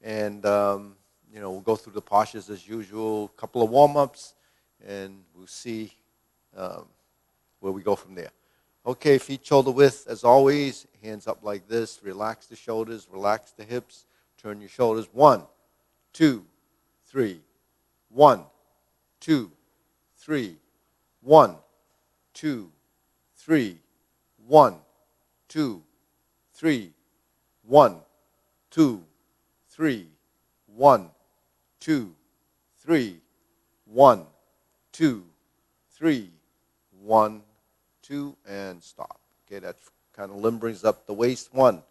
And, we'll go through the postures as usual, a couple of warm-ups, and we'll see um, where we go from there. Okay, feet shoulder width, as always, hands up like this. Relax the shoulders, relax the hips. Turn your shoulders. 1, 2, 3. 1, 2, 3. 1, 2, 3. 1, 2, 3. 1, 2, 3. 1, 2, 3. 1, 2, 3. 1, 2, and stop. Okay, that kind of limb brings up the waist. 1,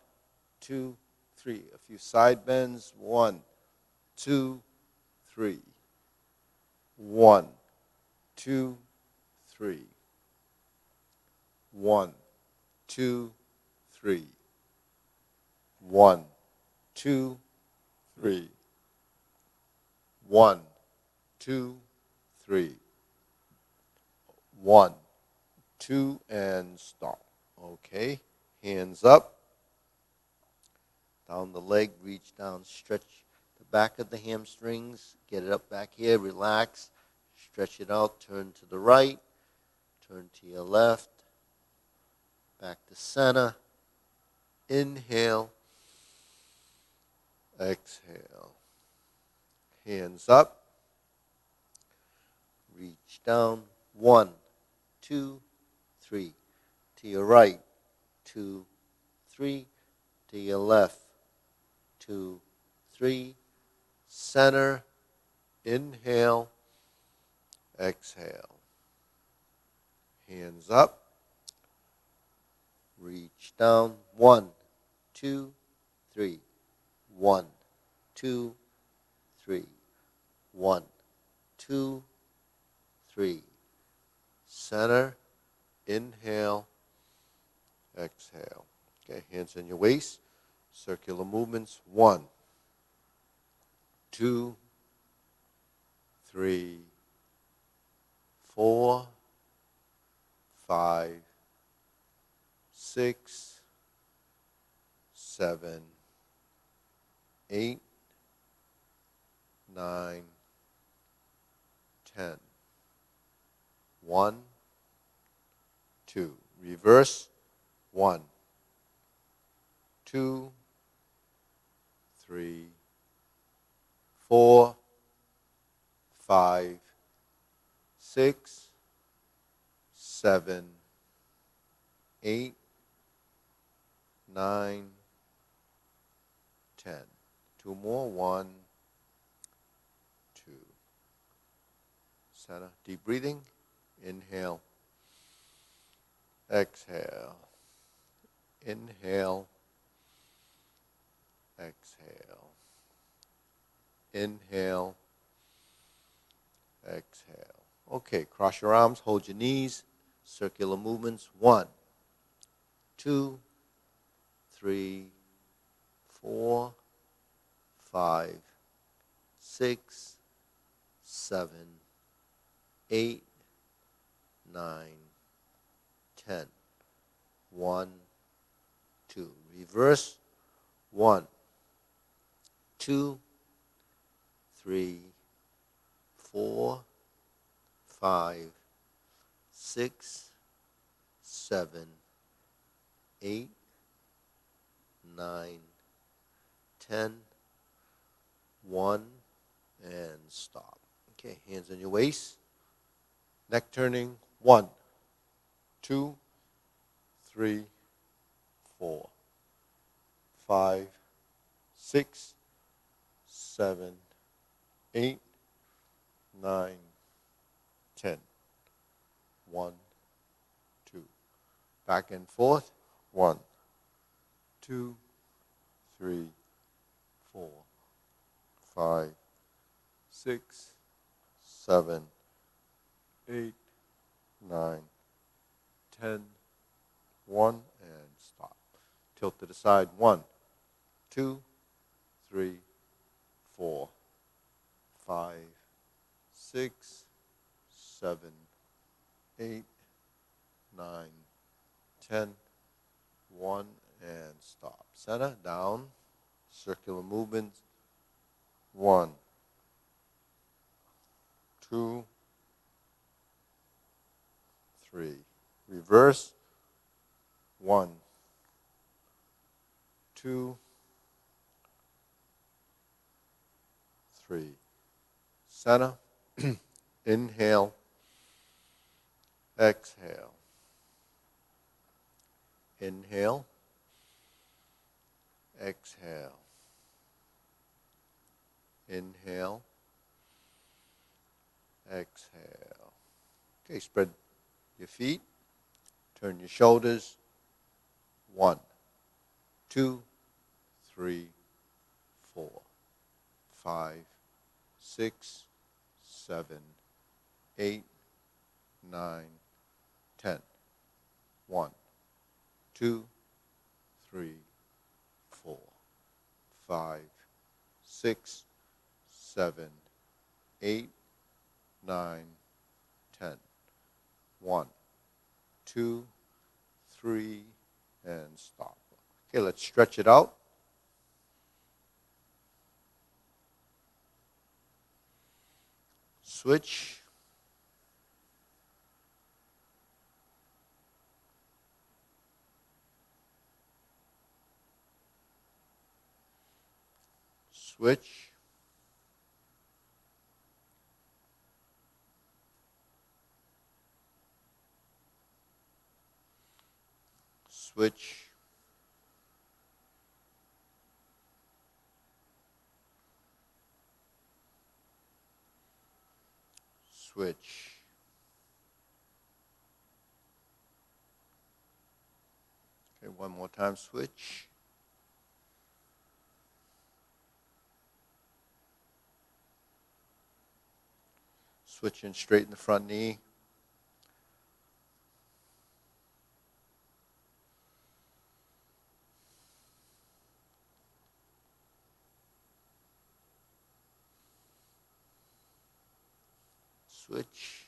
2, 3. A few side bends. 1, 2, 3. 1, 2, 3. 1, 2, 3. 1, 2, 3. 1, 2, 3. 1, 2, and stop. Okay, hands up. Down the leg, reach down, stretch the back of the hamstrings. Get it up back here, relax. Stretch it out, turn to the right, turn to your left, back to center. Inhale, exhale. Hands up, reach down. 1, 2, 3. To your right, 2, 3. To your left, 2, 3. Center, inhale, exhale. Hands up, reach down. 1, 2, 3. 1, 2, 3. 1, 2, 3. Center, inhale, exhale. Okay, hands in your waist. Circular movements. 1, 2, 3, 4, 5, 6, 7, 8, 9, 10. 1, 2. Reverse. 1, 2, 3, 4, 5, 6, 7, 8, 9, 10. 2 more. 1, 2. Center. Deep breathing. Inhale. Exhale. Inhale. Exhale. Inhale. Exhale. Okay, cross your arms, hold your knees. Circular movements. 1, 2, 3, 4, 5, 6, 7, 8, 9, 10. 1, 2. Reverse. 1, 2, 3, 4, 5, 6, 7, 8, 9, 10. 1, and stop. Okay, hands on your waist. Neck turning. 1, 2, 3, 4, 5, 6, 7, 8, 9, 10. 1, 2. Back and forth. 1, 2, 3, 4, 5, 6, 7, 8, 9, 10. 1, and stop. Tilt to the side. 1, 2, 3, 4, 5, 6, 7, 8, 9, 10. 1, and stop. Center, down, circular movement. 1, 2, 3. Reverse. 1, 2, 3. Center. Inhale. Exhale. Inhale. Exhale. Inhale. Exhale. Okay, spread your feet. Turn your shoulders. 1, 2, 3, 4, 5, 6, 7, 8, 9, 10. 1, 2, 3, 4, 5, 6, 7, 8, 9, 10. 1, 2, 3, and stop. Okay, let's stretch it out. Switch. Switch. Switch. Switch. Okay, one more time, switch. Switch and straighten the front knee. Switch.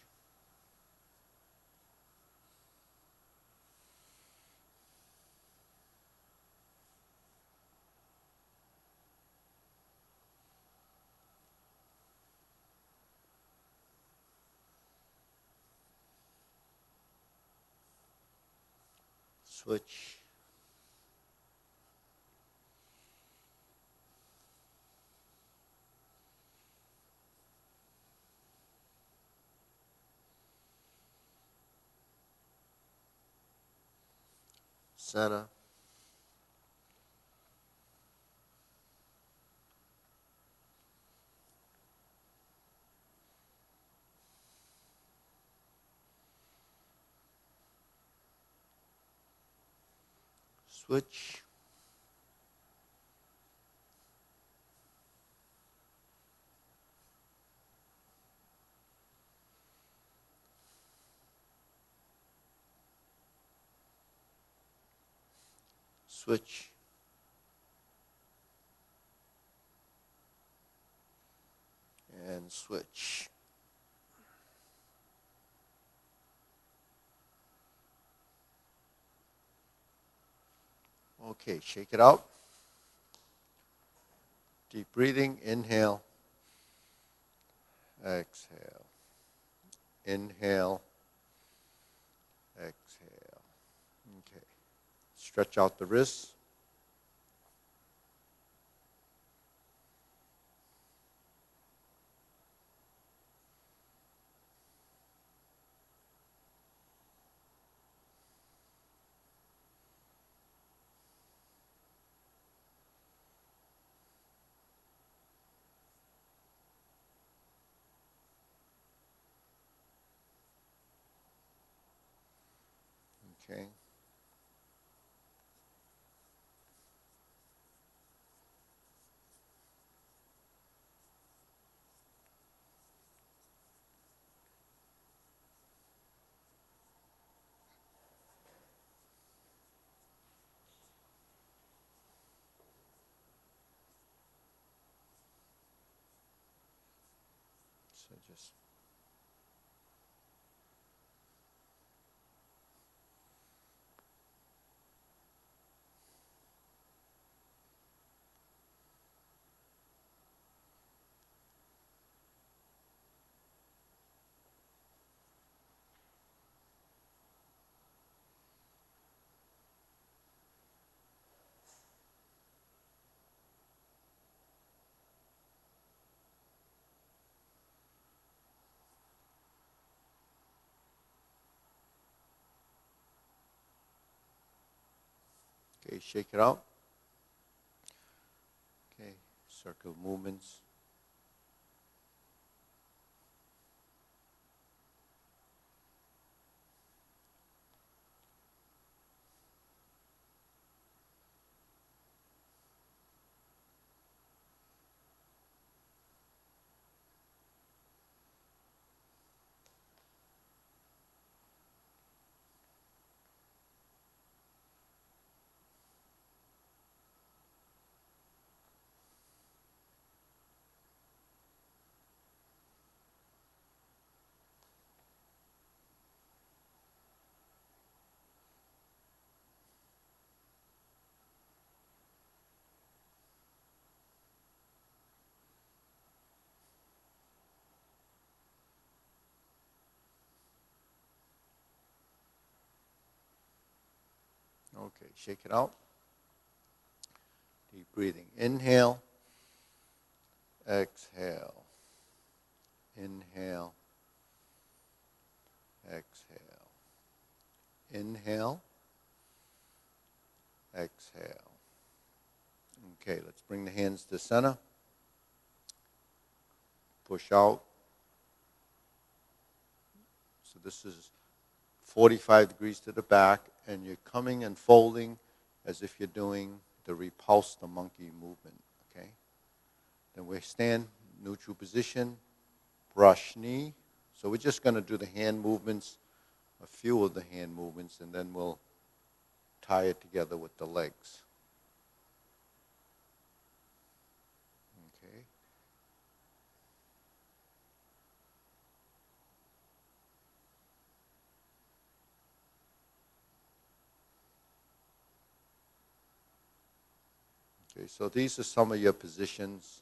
Switch. Center. Switch. Switch. And switch. Okay, shake it out. Deep breathing. Inhale. Exhale. Inhale. Exhale. Okay. Stretch out the wrists. Okay. So just Okay, shake it out. Okay, circle movements. Okay, shake it out. Deep breathing. Inhale, exhale. Inhale, exhale. Inhale, exhale. Okay, let's bring the hands to center. Push out. So this is 45 degrees to the back, and you're coming and folding as if you're doing the repulse the monkey movement, okay? Then we stand, neutral position, brush knee. So we're just going to do the hand movements, a few of the hand movements, and then we'll tie it together with the legs. Okay. Okay, so these are some of your positions.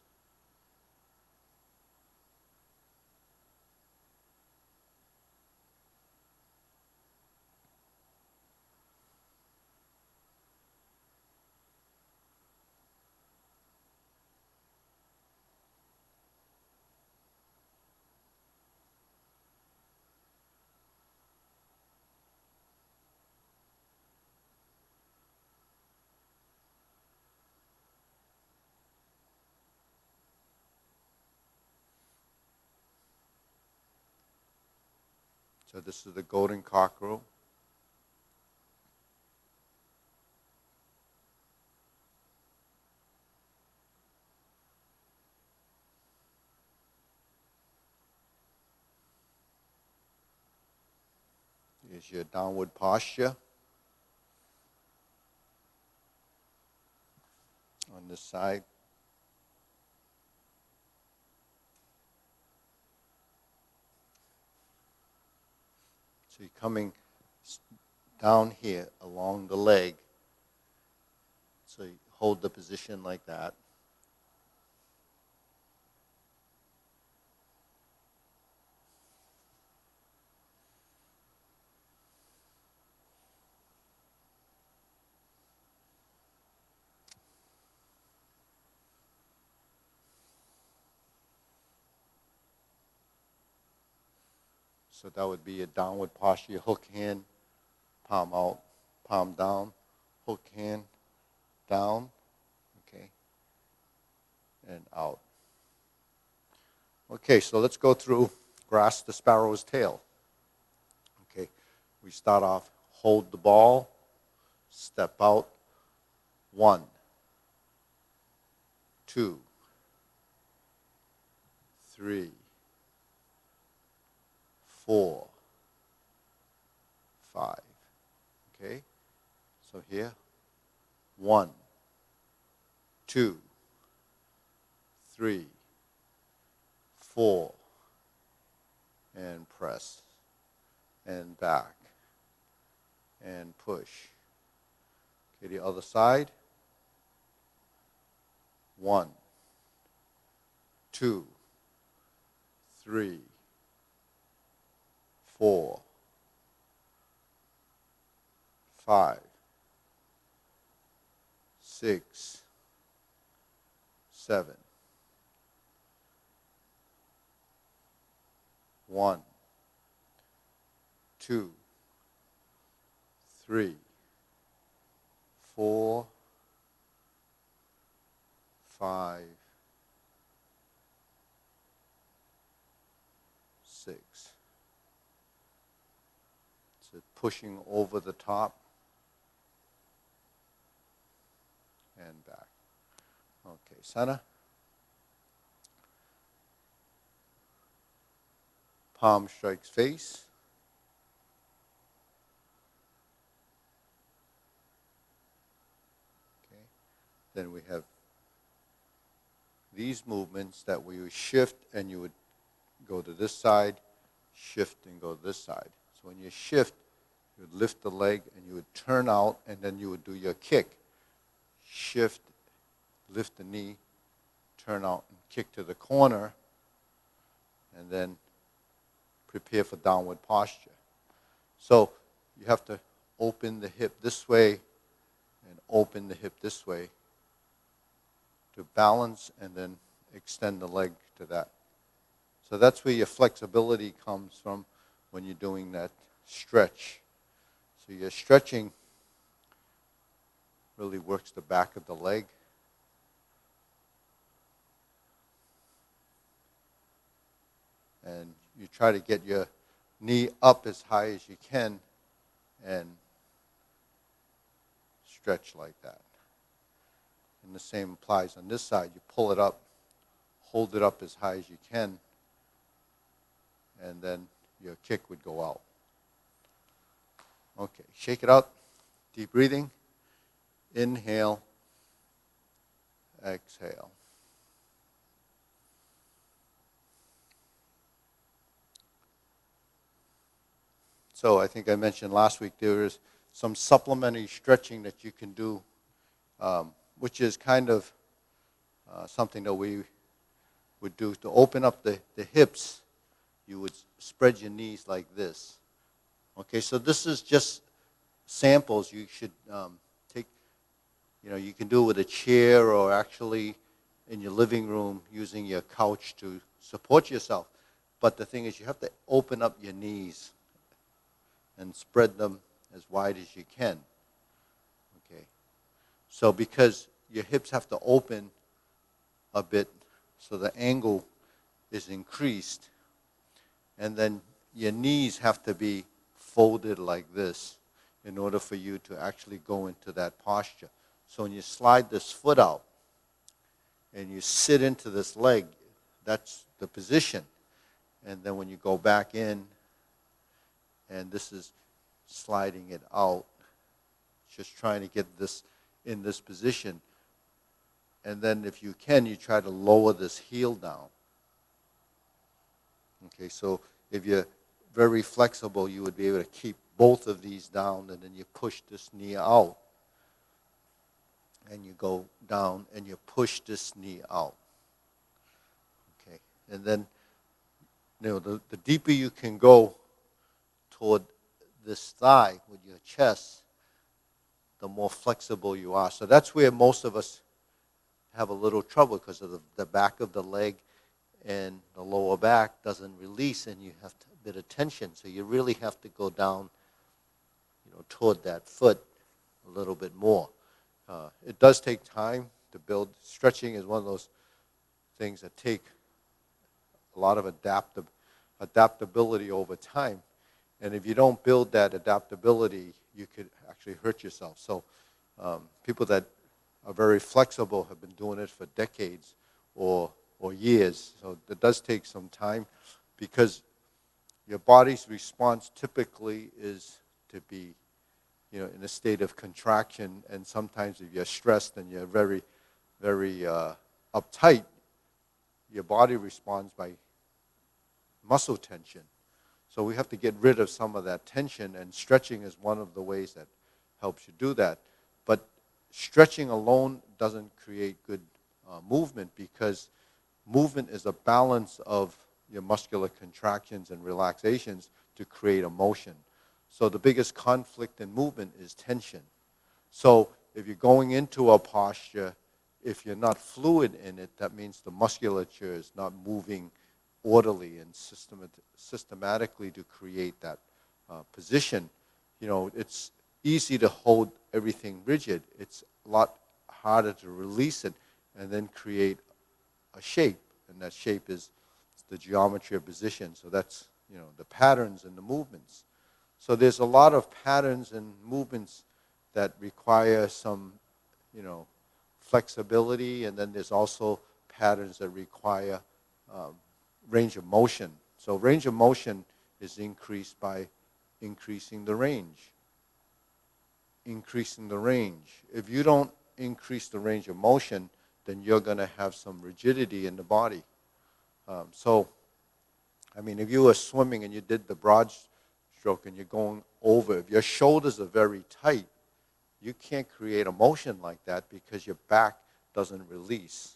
So this is the golden cockerel. Here's your downward posture on this side. So you're coming down here along the leg. So you hold the position like that. So that would be a downward posture, hook hand, palm out, palm down, hook hand, down, okay, and out. Okay, so let's go through grasp the sparrow's tail. Okay, we start off, hold the ball, step out, 1, 2, 3, 4, 5. Okay, so here, 1, 2, 3, 4, and press, and back, and push. Okay, the other side, 1, 2, 3, 4, 5, 6, 7. 1, 2, 3, 4, 5, 6. So pushing over the top and back. Okay, center. Palm strikes face. Okay. Then we have these movements that we would shift and you would go to this side, shift and go to this side. So when you shift, you would lift the leg and you would turn out and then you would do your kick. Shift, lift the knee, turn out and kick to the corner, and then prepare for downward posture. So you have to open the hip this way and open the hip this way to balance and then extend the leg to that. So that's where your flexibility comes from when you're doing that stretch. So your stretching really works the back of the leg. And you try to get your knee up as high as you can and stretch like that. And the same applies on this side. You pull it up, hold it up as high as you can, and then your kick would go out. Okay, shake it out. Deep breathing. Inhale, exhale. So I think I mentioned last week there is some supplementary stretching that you can do, which is kind of something that we would do to open up the hips. You would spread your knees like this. Okay, so this is just samples. You should take, you can do it with a chair or actually in your living room using your couch to support yourself. But the thing is you have to open up your knees and spread them as wide as you can. Okay, so because your hips have to open a bit so the angle is increased, and then your knees have to be folded like this in order for you to actually go into that posture. So when you slide this foot out and you sit into this leg, that's the position. And then when you go back in, and this is sliding it out, just trying to get this in this position. And then if you can, you try to lower this heel down. Okay, so if you're very flexible, you would be able to keep both of these down, and then you push this knee out. And you go down and you push this knee out. Okay, and then the deeper you can go toward this thigh with your chest, the more flexible you are. So that's where most of us have a little trouble, because of the back of the leg and the lower back doesn't release, and you have a bit of tension. So you really have to go down, toward that foot a little bit more. It does take time to build. Stretching is one of those things that take a lot of adaptability over time. And if you don't build that adaptability, you could actually hurt yourself. So people that are very flexible have been doing it for decades or years. So it does take some time, because your body's response typically is to be in a state of contraction, and sometimes if you're stressed and you're very, very uptight, your body responds by muscle tension. So we have to get rid of some of that tension, and stretching is one of the ways that helps you do that. But stretching alone doesn't create good movement, because movement is a balance of your muscular contractions and relaxations to create a motion. So the biggest conflict in movement is tension. So if you're going into a posture, if you're not fluid in it, that means the musculature is not moving orderly and systematically to create that position. It's easy to hold everything rigid. It's a lot harder to release it and then create a shape. And that shape is the geometry of position. So that's, the patterns and the movements. So there's a lot of patterns and movements that require some, flexibility, and then there's also patterns that require range of motion. So range of motion is increased by increasing the range. Increasing the range. If you don't increase the range of motion, then you're going to have some rigidity in the body. If you were swimming and you did the broad stroke and you're going over, if your shoulders are very tight, you can't create a motion like that because your back doesn't release.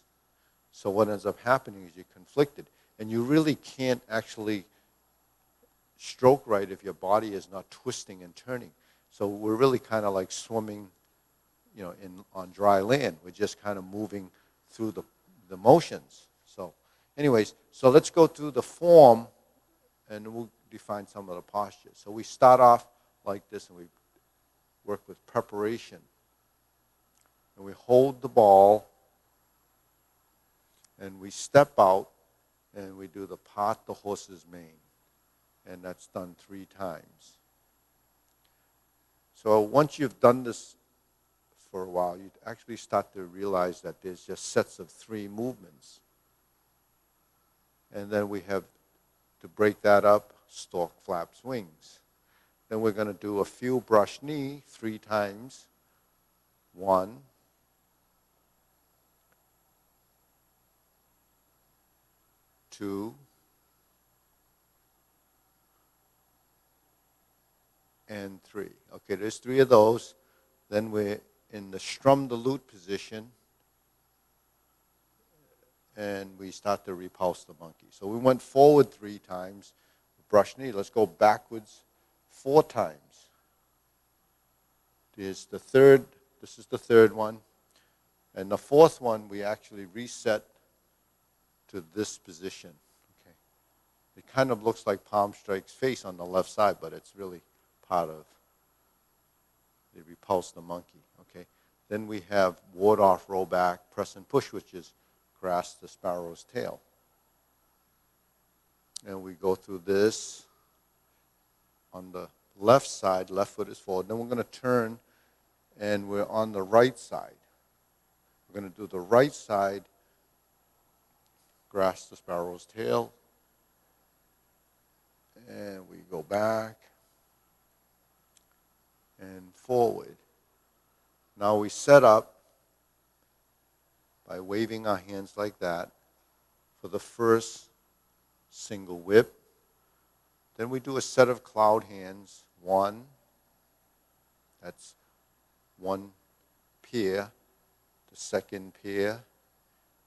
So what ends up happening is you're conflicted. And you really can't actually stroke right if your body is not twisting and turning. So we're really kind of like swimming, on dry land. We're just kind of moving through the motions. So anyways, so let's go through the form and we'll define some of the postures. So we start off like this and we work with preparation. And we hold the ball and we step out and we do the part the horse's mane. And that's done 3 times. So once you've done this for a while, you actually start to realize that there's just sets of 3 movements. And then we have to break that up, stalk, flaps, wings. Then we're going to do a few brush knee 3 times. 1, 2, and 3. Okay, there's 3 of those. Then we're in the strum the lute position, and we start to repulse the monkey. So we went forward 3 times, brush knee. Let's go backwards 4 times. This is the third one. And the 4th one, we actually reset to this position. Okay. It kind of looks like palm strikes face on the left side, but it's really part of the repulse the monkey. Okay. Then we have ward off, roll back, press and push, which is grasp the sparrow's tail. And we go through this on the left side, left foot is forward. Then we're going to turn and we're on the right side. We're going to do the right side, grasp the sparrow's tail, and we go back and forward. Now we set up by waving our hands like that for the first single whip. Then we do a set of cloud hands. 1, that's 1 pair, the second pair,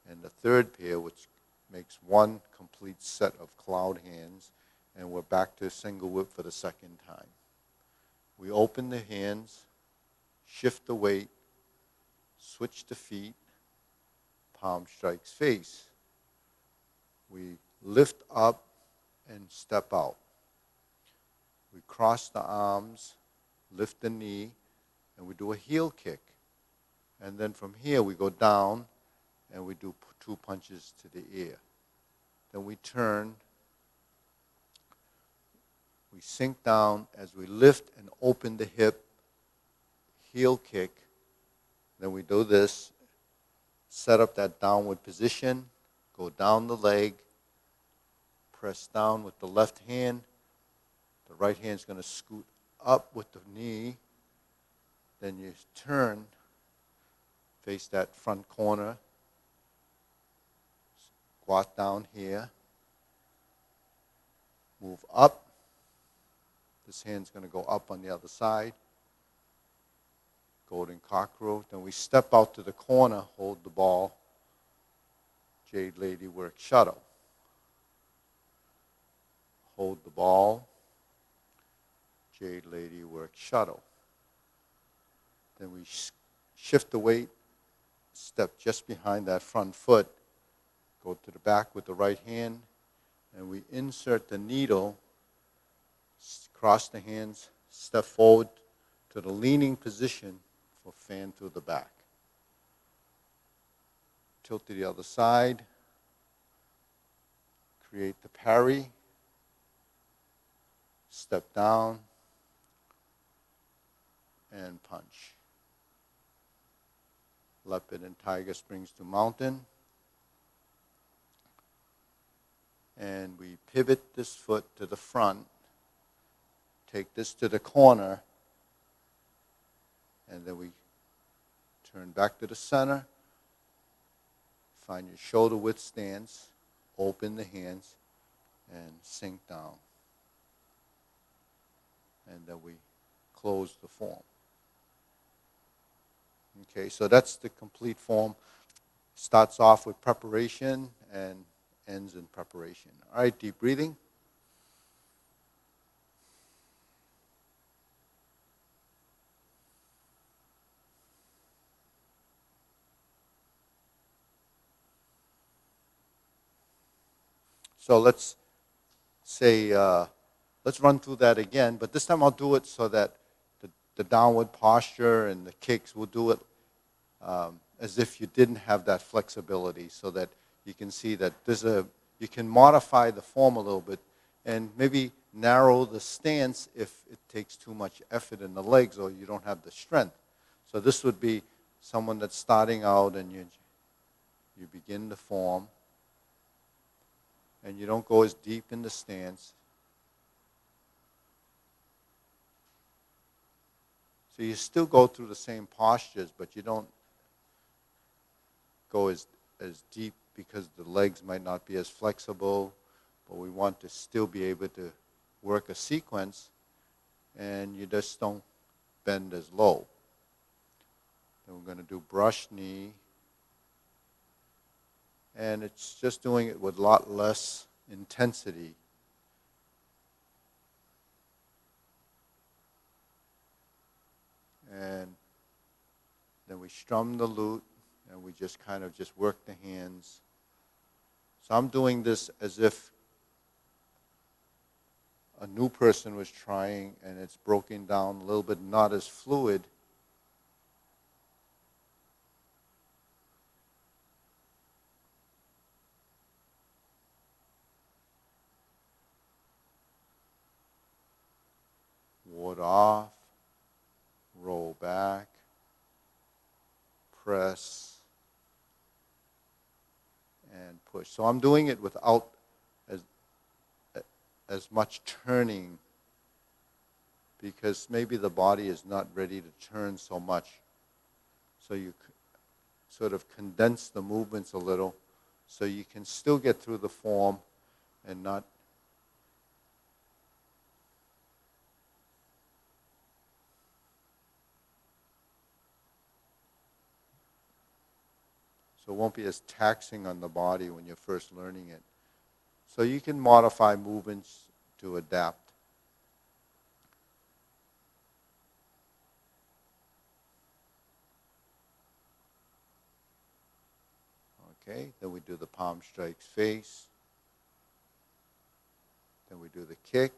and the third pair, which makes 1 complete set of cloud hands, and we're back to a single whip for the second time. We open the hands, shift the weight, switch the feet, palm strikes face. We lift up and step out. We cross the arms, lift the knee, and we do a heel kick. And then from here we go down and we do 2 punches to the ear. Then we turn, we sink down as we lift and open the hip, heel kick. Then we do this, set up that downward position, go down the leg, press down with the left hand. The right hand's going to scoot up with the knee. Then you turn, face that front corner, squat down here, move up. This hand's going to go up on the other side. Golden cockroach. Then we step out to the corner, hold the ball. Jade lady work shuttle. Hold the ball. Jade lady work shuttle. Then we shift the weight, step just behind that front foot, go to the back with the right hand, and we insert the needle, cross the hands, step forward to the leaning position for fan through the back. Tilt to the other side. Create the parry. Step down. And punch. Leopard and tiger springs to mountain. And we pivot this foot to the front. Take this to the corner. And then we turn back to the center. Find your shoulder width stance. Open the hands and sink down. And then we close the form. Okay, so that's the complete form. Starts off with preparation and ends in preparation. All right, deep breathing. So let's say, let's run through that again, but this time I'll do it so that the downward posture and the kicks, we'll do it as if you didn't have that flexibility, so that you can see that you can modify the form a little bit and maybe narrow the stance if it takes too much effort in the legs or you don't have the strength. So this would be someone that's starting out and you begin the form and you don't go as deep in the stance. So you still go through the same postures, but you don't go as deep because the legs might not be as flexible, but we want to still be able to work a sequence, and you just don't bend as low. Then we're going to do brush knee, and it's just doing it with a lot less intensity. And then we strum the lute, and we just kind of just work the hands. So I'm doing this as if a new person was trying, and it's broken down a little bit, not as fluid. Ward off, roll back, press, and push. So I'm doing it without as much turning, because maybe the body is not ready to turn so much. So you sort of condense the movements a little so you can still get through the form and not so it won't be as taxing on the body when you're first learning it. So you can modify movements to adapt. Okay, then we do the palm strikes face. Then we do the kick.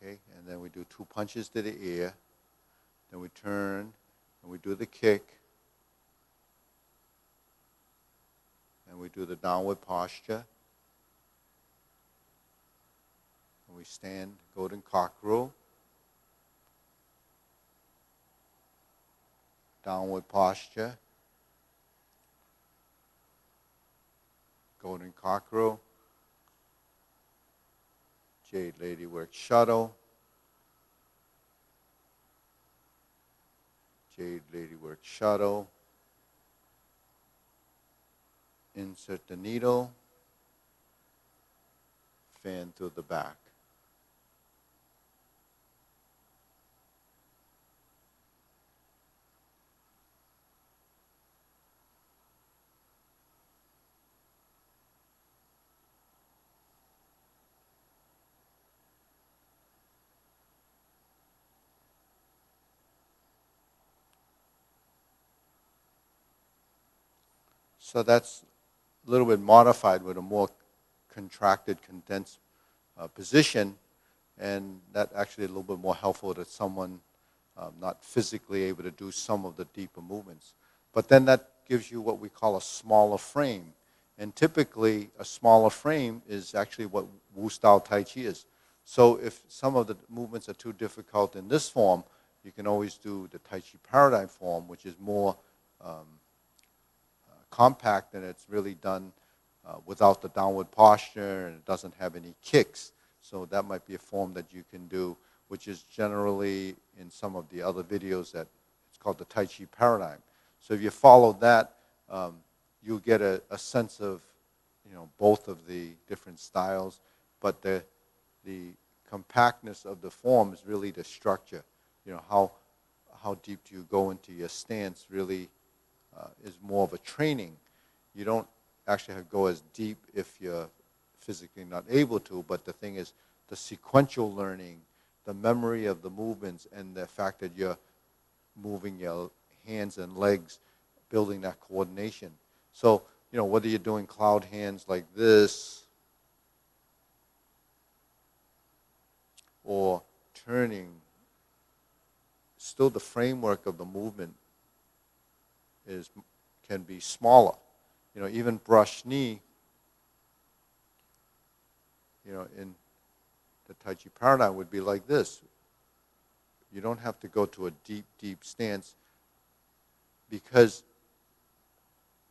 Okay, and then we do 2 punches to the ear. Then we turn and we do the kick. And we do the downward posture. And we stand golden cockerel. Downward posture. Golden cockerel. Jade lady work shuttle. Jade lady work shuttle. Insert the needle. Fan through the back. So that's a little bit modified with a more contracted, condensed position, and that actually a little bit more helpful to someone not physically able to do some of the deeper movements. But then that gives you what we call a smaller frame. And typically, a smaller frame is actually what Wu Style Tai Chi is. So if some of the movements are too difficult in this form, you can always do the Tai Chi Paradigm Form, which is more compact, and it's really done without the downward posture, and it doesn't have any kicks. So that might be a form that you can do, which is generally in some of the other videos that it's called the Tai Chi Paradigm. So if you follow that, you'll get a sense of, both of the different styles, but the compactness of the form is really the structure. How deep do you go into your stance really is more of a training. You don't actually have to go as deep if you're physically not able to, but the thing is the sequential learning, the memory of the movements, and the fact that you're moving your hands and legs, building that coordination. So, whether you're doing cloud hands like this, or turning, still the framework of the movement can be smaller. Even brush knee, in the Tai Chi Paradigm would be like this. You don't have to go to a deep, deep stance because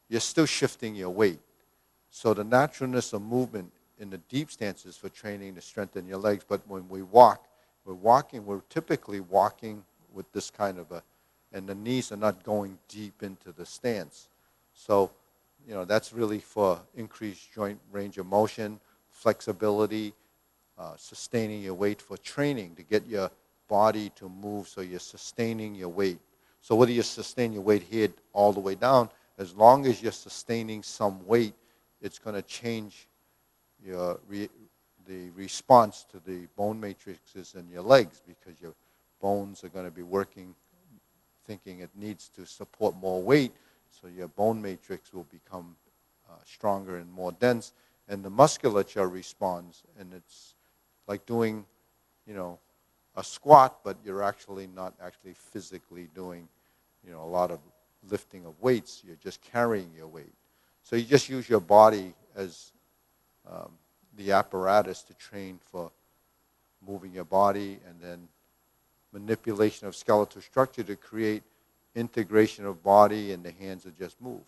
you're still shifting your weight. So the naturalness of movement in the deep stances for training to strengthen your legs. But when we're typically walking with this kind of and the knees are not going deep into the stance. So, that's really for increased joint range of motion, flexibility, sustaining your weight for training to get your body to move so you're sustaining your weight. So whether you sustain your weight here all the way down, as long as you're sustaining some weight, it's going to change the response to the bone matrices in your legs, because your bones are going to be working, thinking it needs to support more weight, so your bone matrix will become stronger and more dense, and the musculature responds, and it's like doing, a squat, but you're actually not actually physically doing, a lot of lifting of weights. You're just carrying your weight. So you just use your body as the apparatus to train for moving your body, and then manipulation of skeletal structure to create integration of body, and the hands will just move.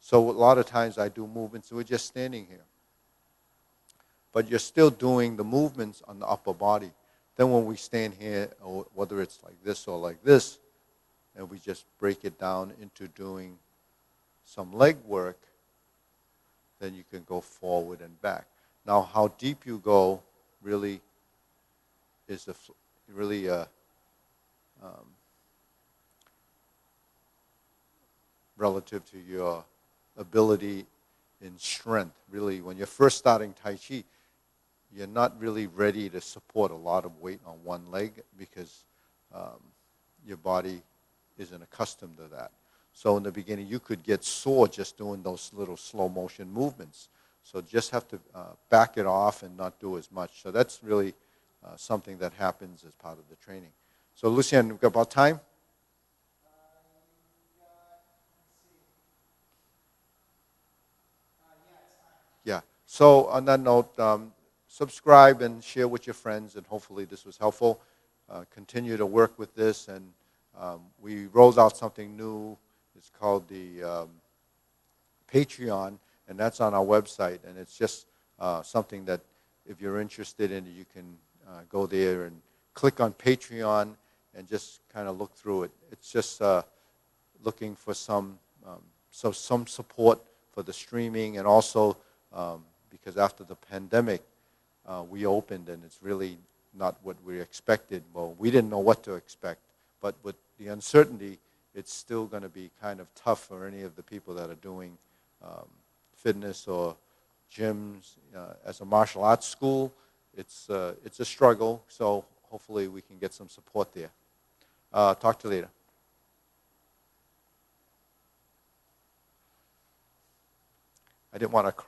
So a lot of times I do movements, we're just standing here. But you're still doing the movements on the upper body. Then when we stand here, or whether it's like this or like this, and we just break it down into doing some leg work, then you can go forward and back. Now, how deep you go really is relative to your ability in strength. Really, when you're first starting Tai Chi, you're not really ready to support a lot of weight on one leg because your body isn't accustomed to that. So in the beginning, you could get sore just doing those little slow motion movements. So just have to back it off and not do as much. So that's really something that happens as part of the training. So Lucian, we've got about time? Yeah. So on that note, subscribe and share with your friends, and hopefully this was helpful. Continue to work with this, and we rolled out something new. It's called the Patreon, and that's on our website, and it's just something that if you're interested in, you can go there and click on Patreon and just kind of look through it. It's just looking for some support for the streaming, and also because after the pandemic, we opened, and it's really not what we expected. Well, we didn't know what to expect, but with the uncertainty, it's still going to be kind of tough for any of the people that are doing fitness or gyms. As a martial arts school, it's a struggle, so hopefully we can get some support there. Talk to you later. I didn't want to